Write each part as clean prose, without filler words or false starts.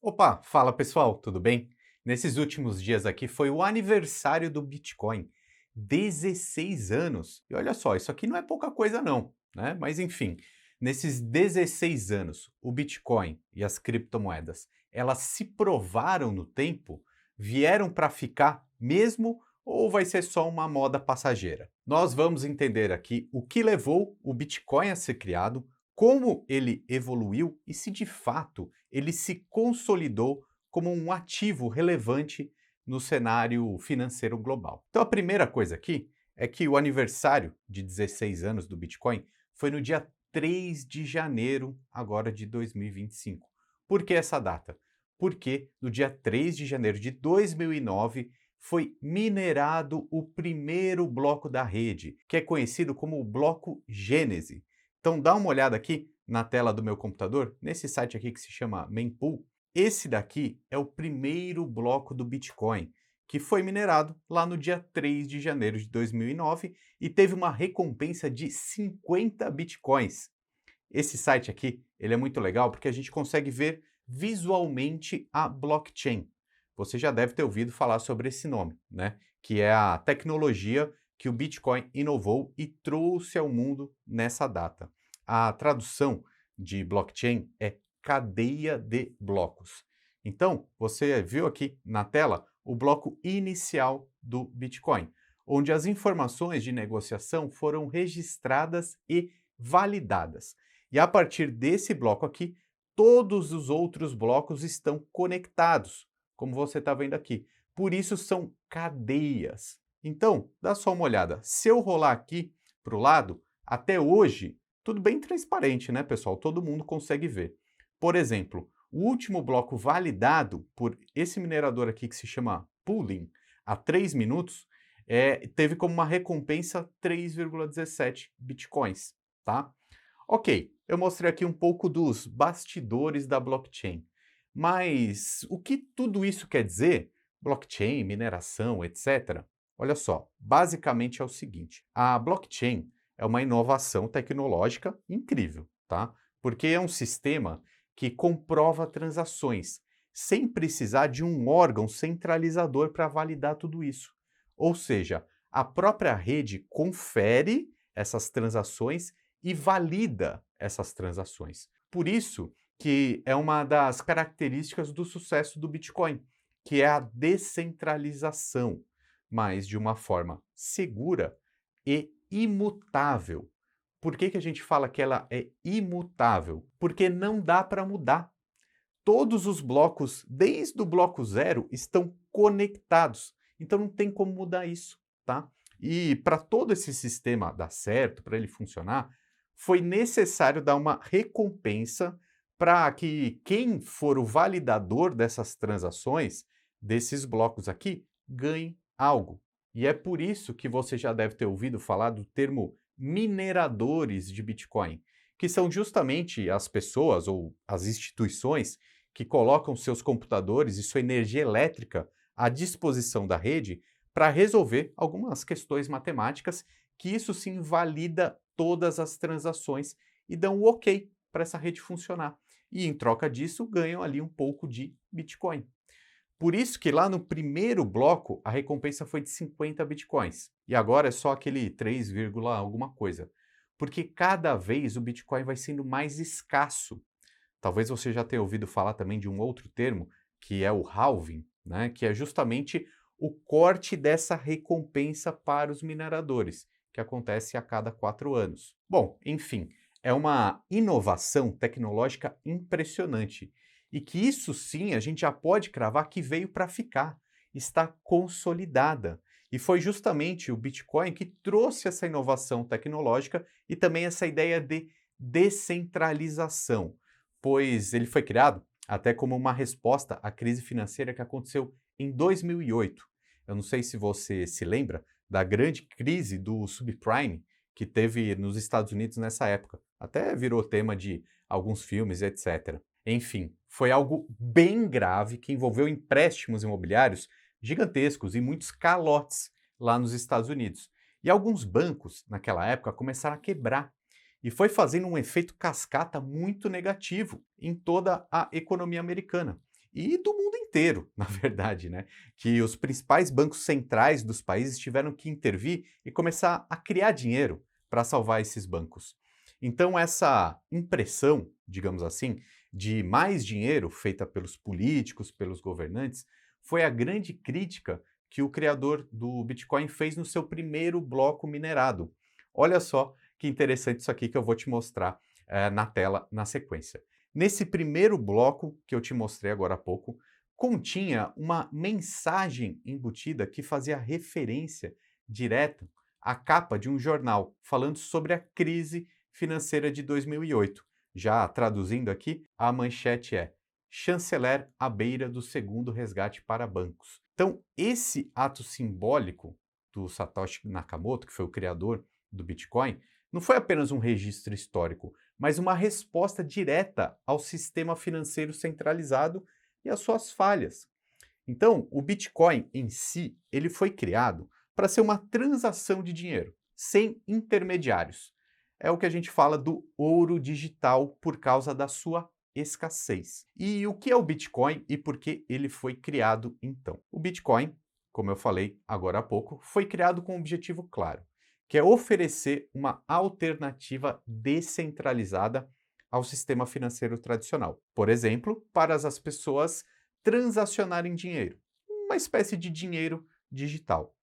Opa, fala pessoal, tudo bem? Nesses últimos dias aqui foi o aniversário do Bitcoin. 16 anos. E olha só, isso aqui não é pouca coisa não, né? Mas enfim, nesses 16 anos, o Bitcoin e as criptomoedas, elas se provaram no tempo, vieram para ficar mesmo ou vai ser só uma moda passageira? Nós vamos entender aqui o que levou o Bitcoin a ser criado, como ele evoluiu e se de fato ele se consolidou como um ativo relevante no cenário financeiro global. Então, a primeira coisa aqui é que o aniversário de 16 anos do Bitcoin foi no dia 3 de janeiro agora de 2025. Por que essa data? Porque no dia 3 de janeiro de 2009 foi minerado o primeiro bloco da rede, que é conhecido como o bloco Gênese. Então dá uma olhada aqui na tela do meu computador, nesse site aqui que se chama Mempool. Esse daqui é o primeiro bloco do Bitcoin, que foi minerado lá no dia 3 de janeiro de 2009 e teve uma recompensa de 50 Bitcoins. Esse site aqui, ele é muito legal porque a gente consegue ver visualmente a blockchain. Você já deve ter ouvido falar sobre esse nome, né? Que é a tecnologia que o Bitcoin inovou e trouxe ao mundo nessa data. A tradução de blockchain é cadeia de blocos. Então, você viu aqui na tela o bloco inicial do Bitcoin, onde as informações de negociação foram registradas e validadas. E a partir desse bloco aqui, todos os outros blocos estão conectados, como você está vendo aqui. Por isso são cadeias. Então, dá só uma olhada. Se eu rolar aqui para o lado, até hoje, tudo bem transparente, né, pessoal? Todo mundo consegue ver. Por exemplo, o último bloco validado por esse minerador aqui que se chama Pooling, há 3 minutos, teve como uma recompensa 3,17 bitcoins, tá? Ok, eu mostrei aqui um pouco dos bastidores da blockchain, mas o que tudo isso quer dizer? Blockchain, mineração, etc. Olha só, basicamente é o seguinte: a blockchain é uma inovação tecnológica incrível, tá? Porque é um sistema que comprova transações sem precisar de um órgão centralizador para validar tudo isso. Ou seja, a própria rede confere essas transações e valida essas transações. Por isso que é uma das características do sucesso do Bitcoin, que é a descentralização, mas de uma forma segura e imutável. Por que a gente fala que ela é imutável? Porque não dá para mudar. Todos os blocos, desde o bloco zero, estão conectados. Então não tem como mudar isso, tá? E para todo esse sistema dar certo, para ele funcionar, foi necessário dar uma recompensa para que quem for o validador dessas transações, desses blocos aqui, ganhe algo. E é por isso que você já deve ter ouvido falar do termo mineradores de Bitcoin, que são justamente as pessoas ou as instituições que colocam seus computadores e sua energia elétrica à disposição da rede para resolver algumas questões matemáticas, que isso sim valida todas as transações e dão o ok para essa rede funcionar. E em troca disso ganham ali um pouco de Bitcoin. Por isso que lá no primeiro bloco a recompensa foi de 50 Bitcoins. E agora é só aquele 3, alguma coisa. Porque cada vez o Bitcoin vai sendo mais escasso. Talvez você já tenha ouvido falar também de um outro termo, que é o halving, né? Que é justamente o corte dessa recompensa para os mineradores, que acontece a cada 4 anos. Bom, enfim, é uma inovação tecnológica impressionante e que isso sim a gente já pode cravar que veio para ficar, está consolidada. E foi justamente o Bitcoin que trouxe essa inovação tecnológica e também essa ideia de descentralização, pois ele foi criado até como uma resposta à crise financeira que aconteceu em 2008. Eu não sei se você se lembra da grande crise do subprime que teve nos Estados Unidos nessa época. Até virou tema de alguns filmes, etc. Enfim, foi algo bem grave que envolveu empréstimos imobiliários gigantescos e muitos calotes lá nos Estados Unidos. E alguns bancos, naquela época, começaram a quebrar e foi fazendo um efeito cascata muito negativo em toda a economia americana. e do mundo inteiro, na verdade, né? Que os principais bancos centrais dos países tiveram que intervir e começar a criar dinheiro para salvar esses bancos. Então, essa impressão, digamos assim, de mais dinheiro feita pelos políticos, pelos governantes, foi a grande crítica que o criador do Bitcoin fez no seu primeiro bloco minerado. Olha só que interessante isso aqui que eu vou te mostrar na tela na sequência. Nesse primeiro bloco que eu te mostrei agora há pouco, continha uma mensagem embutida que fazia referência direta à capa de um jornal, falando sobre a crise financeira de 2008. Já traduzindo aqui, a manchete é: chanceler à beira do segundo resgate para bancos. Então, esse ato simbólico do Satoshi Nakamoto, que foi o criador do Bitcoin, não foi apenas um registro histórico, mas uma resposta direta ao sistema financeiro centralizado e às suas falhas. Então, o Bitcoin em si, ele foi criado para ser uma transação de dinheiro, sem intermediários. É o que a gente fala do ouro digital por causa da sua escassez. E o que é o Bitcoin e por que ele foi criado então? O Bitcoin, como eu falei agora há pouco, foi criado com um objetivo claro, que é oferecer uma alternativa descentralizada ao sistema financeiro tradicional. Por exemplo, para as pessoas transacionarem dinheiro, uma espécie de dinheiro digital.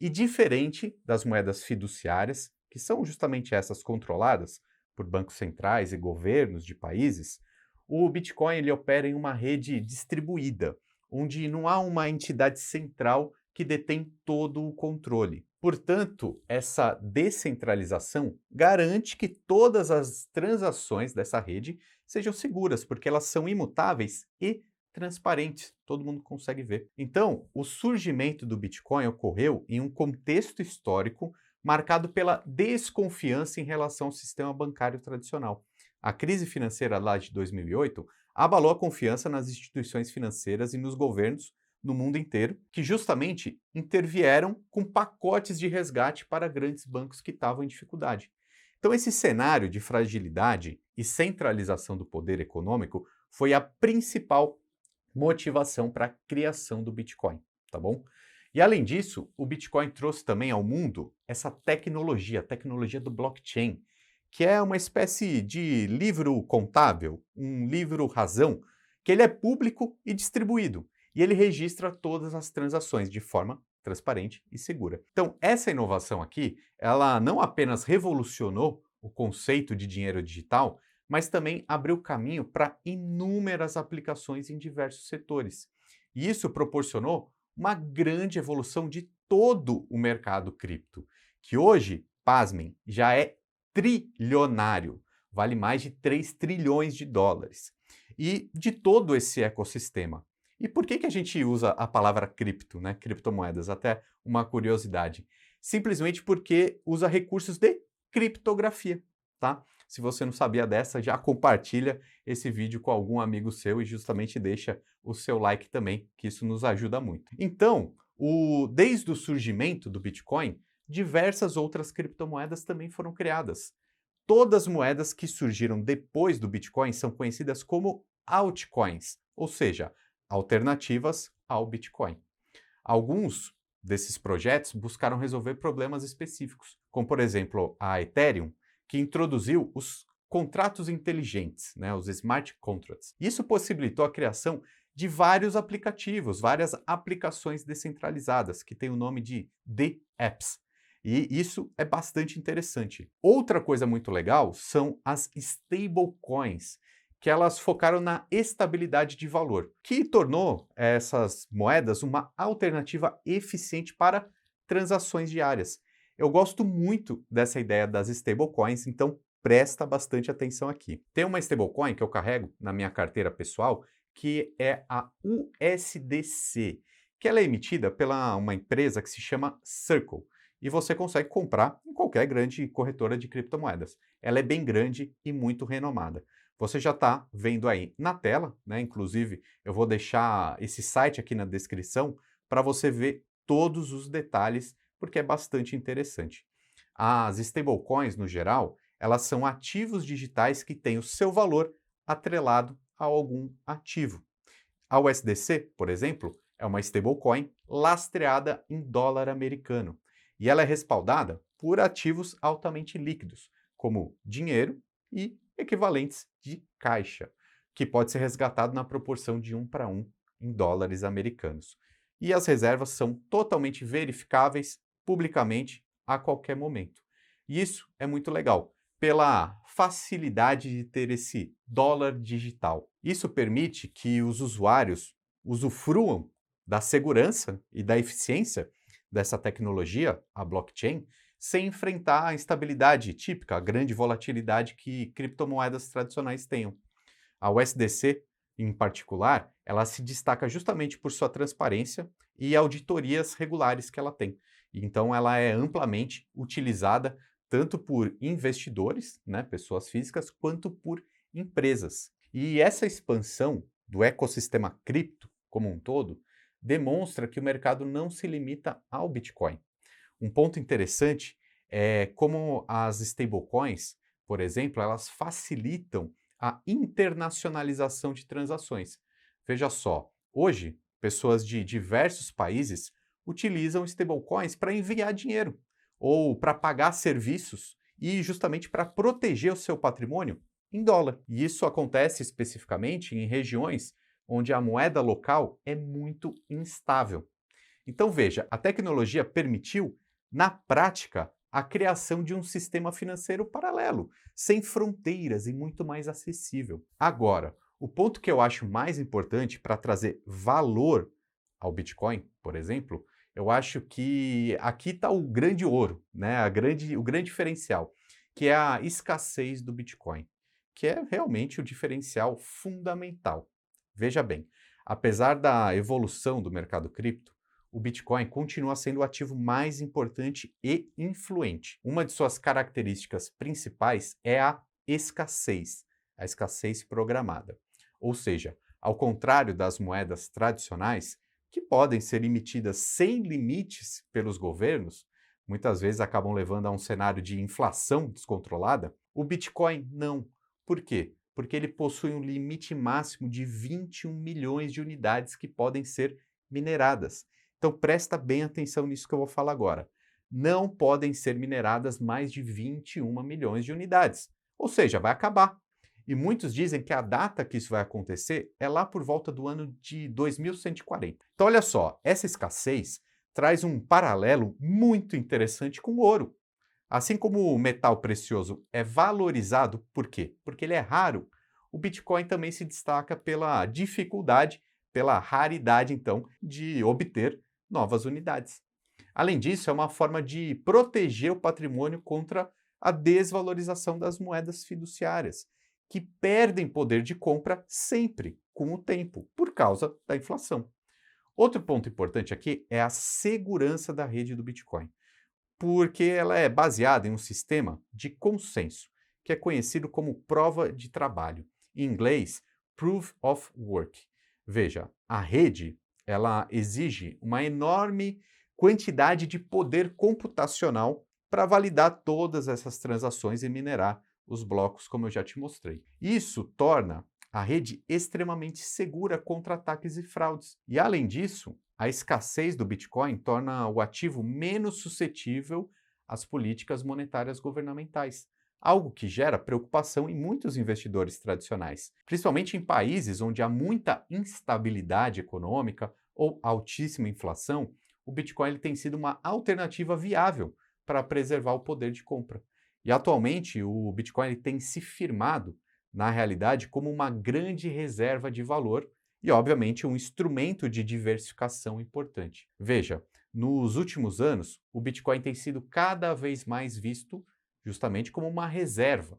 E diferente das moedas fiduciárias, que são justamente essas controladas por bancos centrais e governos de países, o Bitcoin ele opera em uma rede distribuída, onde não há uma entidade central que detém todo o controle. Portanto, essa descentralização garante que todas as transações dessa rede sejam seguras, porque elas são imutáveis e transparentes, todo mundo consegue ver. Então, o surgimento do Bitcoin ocorreu em um contexto histórico marcado pela desconfiança em relação ao sistema bancário tradicional. A crise financeira lá de 2008 abalou a confiança nas instituições financeiras e nos governos no mundo inteiro, que justamente intervieram com pacotes de resgate para grandes bancos que estavam em dificuldade. Então, esse cenário de fragilidade e centralização do poder econômico foi a principal motivação para a criação do Bitcoin, tá bom? E além disso, o Bitcoin trouxe também ao mundo essa tecnologia, a tecnologia do blockchain, que é uma espécie de livro contábil, um livro razão, que ele é público e distribuído, e ele registra todas as transações de forma transparente e segura. Então, essa inovação aqui, ela não apenas revolucionou o conceito de dinheiro digital, mas também abriu caminho para inúmeras aplicações em diversos setores. E isso proporcionou uma grande evolução de todo o mercado cripto, que hoje, pasmem, já é trilionário, vale mais de 3 trilhões de dólares. E de todo esse ecossistema. E por que a gente usa a palavra cripto, né? Criptomoedas? Até uma curiosidade. Simplesmente porque usa recursos de criptografia, tá? Se você não sabia dessa, já compartilha esse vídeo com algum amigo seu e justamente deixa o seu like também, que isso nos ajuda muito. Então, desde o surgimento do Bitcoin, diversas outras criptomoedas também foram criadas. Todas as moedas que surgiram depois do Bitcoin são conhecidas como altcoins, ou seja, alternativas ao Bitcoin. Alguns desses projetos buscaram resolver problemas específicos, como por exemplo a Ethereum, que introduziu os contratos inteligentes, né, os smart contracts. Isso possibilitou a criação de vários aplicativos, várias aplicações descentralizadas, que têm o nome de dApps. E isso é bastante interessante. Outra coisa muito legal são as stablecoins, que elas focaram na estabilidade de valor, que tornou essas moedas uma alternativa eficiente para transações diárias. Eu gosto muito dessa ideia das stablecoins, então presta bastante atenção aqui. Tem uma stablecoin que eu carrego na minha carteira pessoal, que é a USDC, que ela é emitida pela uma empresa que se chama Circle, e você consegue comprar em qualquer grande corretora de criptomoedas. Ela é bem grande e muito renomada. Você já está vendo aí na tela, né? Inclusive, eu vou deixar esse site aqui na descrição para você ver todos os detalhes, porque é bastante interessante. As stablecoins, no geral, elas são ativos digitais que têm o seu valor atrelado a algum ativo. A USDC, por exemplo, é uma stablecoin lastreada em dólar americano e ela é respaldada por ativos altamente líquidos, como dinheiro e equivalentes de caixa, que pode ser resgatado na proporção de 1 para 1 em dólares americanos. E as reservas são totalmente verificáveis publicamente a qualquer momento. E isso é muito legal, pela facilidade de ter esse dólar digital. Isso permite que os usuários usufruam da segurança e da eficiência dessa tecnologia, a blockchain, sem enfrentar a instabilidade típica, a grande volatilidade que criptomoedas tradicionais têm. A USDC, em particular, ela se destaca justamente por sua transparência e auditorias regulares que ela tem. Então, ela é amplamente utilizada tanto por investidores, né, pessoas físicas, quanto por empresas. E essa expansão do ecossistema cripto como um todo demonstra que o mercado não se limita ao Bitcoin. Um ponto interessante é como as stablecoins, por exemplo, elas facilitam a internacionalização de transações. Veja só, hoje, pessoas de diversos países utilizam stablecoins para enviar dinheiro ou para pagar serviços e justamente para proteger o seu patrimônio em dólar. E isso acontece especificamente em regiões onde a moeda local é muito instável. Então veja, a tecnologia permitiu, na prática, a criação de um sistema financeiro paralelo, sem fronteiras e muito mais acessível. Agora, o ponto que eu acho mais importante para trazer valor ao Bitcoin, por exemplo, eu acho que aqui está o grande ouro, né? O grande diferencial, que é a escassez do Bitcoin, que é realmente o diferencial fundamental. Veja bem, apesar da evolução do mercado cripto, o Bitcoin continua sendo o ativo mais importante e influente. Uma de suas características principais é a escassez programada. Ou seja, ao contrário das moedas tradicionais, que podem ser emitidas sem limites pelos governos, muitas vezes acabam levando a um cenário de inflação descontrolada, o Bitcoin não. Por quê? Porque ele possui um limite máximo de 21 milhões de unidades que podem ser mineradas. Então presta bem atenção nisso que eu vou falar agora. Não podem ser mineradas mais de 21 milhões de unidades. Ou seja, vai acabar. E muitos dizem que a data que isso vai acontecer é lá por volta do ano de 2140. Então olha só, essa escassez traz um paralelo muito interessante com o ouro. Assim como o metal precioso é valorizado, por quê? Porque ele é raro, o Bitcoin também se destaca pela dificuldade, pela raridade, então, de obter novas unidades. Além disso, é uma forma de proteger o patrimônio contra a desvalorização das moedas fiduciárias, que perdem poder de compra sempre, com o tempo, por causa da inflação. Outro ponto importante aqui é a segurança da rede do Bitcoin, porque ela é baseada em um sistema de consenso, que é conhecido como prova de trabalho, em inglês, Proof of Work. Veja, a rede ela exige uma enorme quantidade de poder computacional para validar todas essas transações e minerar os blocos, como eu já te mostrei. Isso torna a rede extremamente segura contra ataques e fraudes. E, além disso, a escassez do Bitcoin torna o ativo menos suscetível às políticas monetárias governamentais, algo que gera preocupação em muitos investidores tradicionais, principalmente em países onde há muita instabilidade econômica ou altíssima inflação. O Bitcoin ele tem sido uma alternativa viável para preservar o poder de compra. E atualmente o Bitcoin ele tem se firmado, na realidade, como uma grande reserva de valor e, obviamente, um instrumento de diversificação importante. Veja, nos últimos anos, o Bitcoin tem sido cada vez mais visto justamente como uma reserva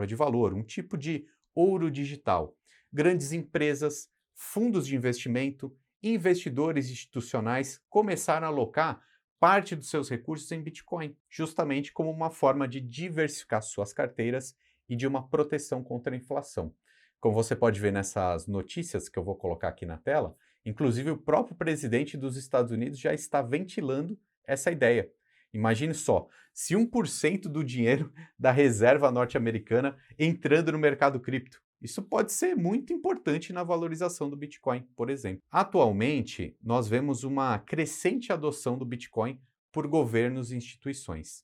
de valor, um tipo de ouro digital. Grandes empresas, fundos de investimento, investidores institucionais começaram a alocar parte dos seus recursos em Bitcoin, justamente como uma forma de diversificar suas carteiras e de uma proteção contra a inflação. Como você pode ver nessas notícias que eu vou colocar aqui na tela, inclusive o próprio presidente dos Estados Unidos já está ventilando essa ideia. Imagine só, se 1% do dinheiro da reserva norte-americana entrando no mercado cripto. Isso pode ser muito importante na valorização do Bitcoin, por exemplo. Atualmente, nós vemos uma crescente adoção do Bitcoin por governos e instituições.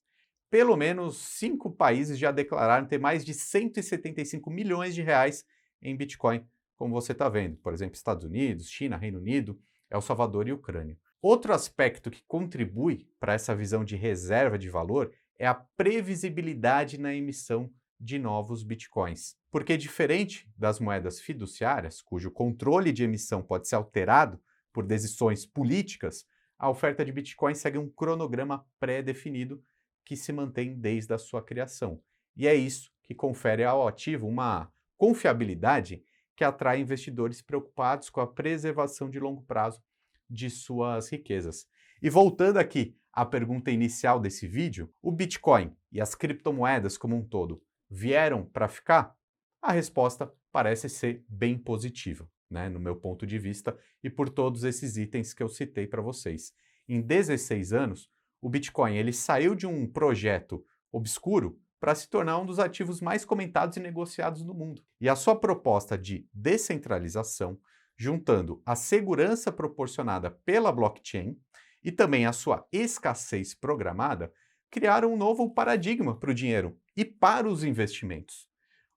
Pelo menos 5 países já declararam ter mais de 175 milhões de reais em Bitcoin, como você está vendo. Por exemplo, Estados Unidos, China, Reino Unido, El Salvador e Ucrânia. Outro aspecto que contribui para essa visão de reserva de valor é a previsibilidade na emissão de novos bitcoins. Porque, diferente das moedas fiduciárias, cujo controle de emissão pode ser alterado por decisões políticas, a oferta de bitcoin segue um cronograma pré-definido que se mantém desde a sua criação. E é isso que confere ao ativo uma confiabilidade que atrai investidores preocupados com a preservação de longo prazo de suas riquezas. E voltando aqui à pergunta inicial desse vídeo, o Bitcoin e as criptomoedas como um todo vieram para ficar? A resposta parece ser bem positiva, né, no meu ponto de vista, e por todos esses itens que eu citei para vocês. Em 16 anos, o Bitcoin ele saiu de um projeto obscuro para se tornar um dos ativos mais comentados e negociados no mundo. E a sua proposta de descentralização, juntando a segurança proporcionada pela blockchain e também a sua escassez programada, criaram um novo paradigma para o dinheiro e para os investimentos.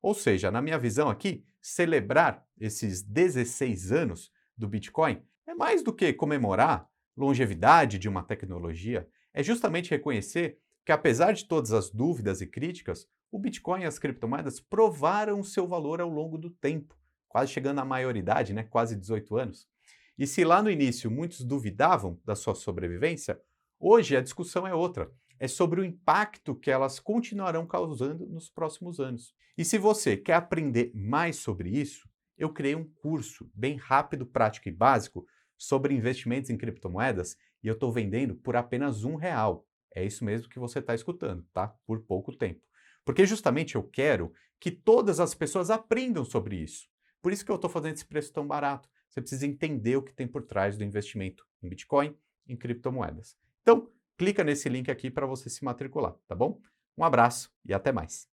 Ou seja, na minha visão aqui, celebrar esses 16 anos do Bitcoin é mais do que comemorar longevidade de uma tecnologia, é justamente reconhecer que, apesar de todas as dúvidas e críticas, o Bitcoin e as criptomoedas provaram o seu valor ao longo do tempo, quase chegando à maioridade, né? Quase 18 anos. E se lá no início muitos duvidavam da sua sobrevivência, hoje a discussão é outra. É sobre o impacto que elas continuarão causando nos próximos anos. E se você quer aprender mais sobre isso, eu criei um curso bem rápido, prático e básico sobre investimentos em criptomoedas e eu estou vendendo por apenas R$ 1. É isso mesmo que você está escutando, tá? Por pouco tempo. Porque justamente eu quero que todas as pessoas aprendam sobre isso. Por isso que eu estou fazendo esse preço tão barato. Você precisa entender o que tem por trás do investimento em Bitcoin, em criptomoedas. Então, clica nesse link aqui para você se matricular, tá bom? Um abraço e até mais.